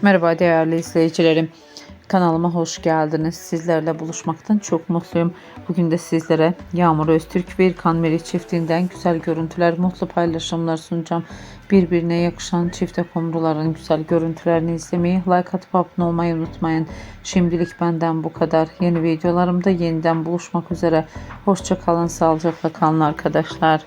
Merhaba değerli izleyicilerim. Kanalıma hoş geldiniz. Sizlerle buluşmaktan çok mutluyum. Bugün de sizlere Yağmur, Öztürk ve Erkan Meriç çiftinden güzel görüntüler, mutlu paylaşımlar sunacağım. Birbirine yakışan çifte kumruların güzel görüntülerini izlemeyi, like atıp abone olmayı unutmayın. Şimdilik benden bu kadar. Yeni videolarımda yeniden buluşmak üzere. Hoşça kalın, sağlıcakla kalın arkadaşlar.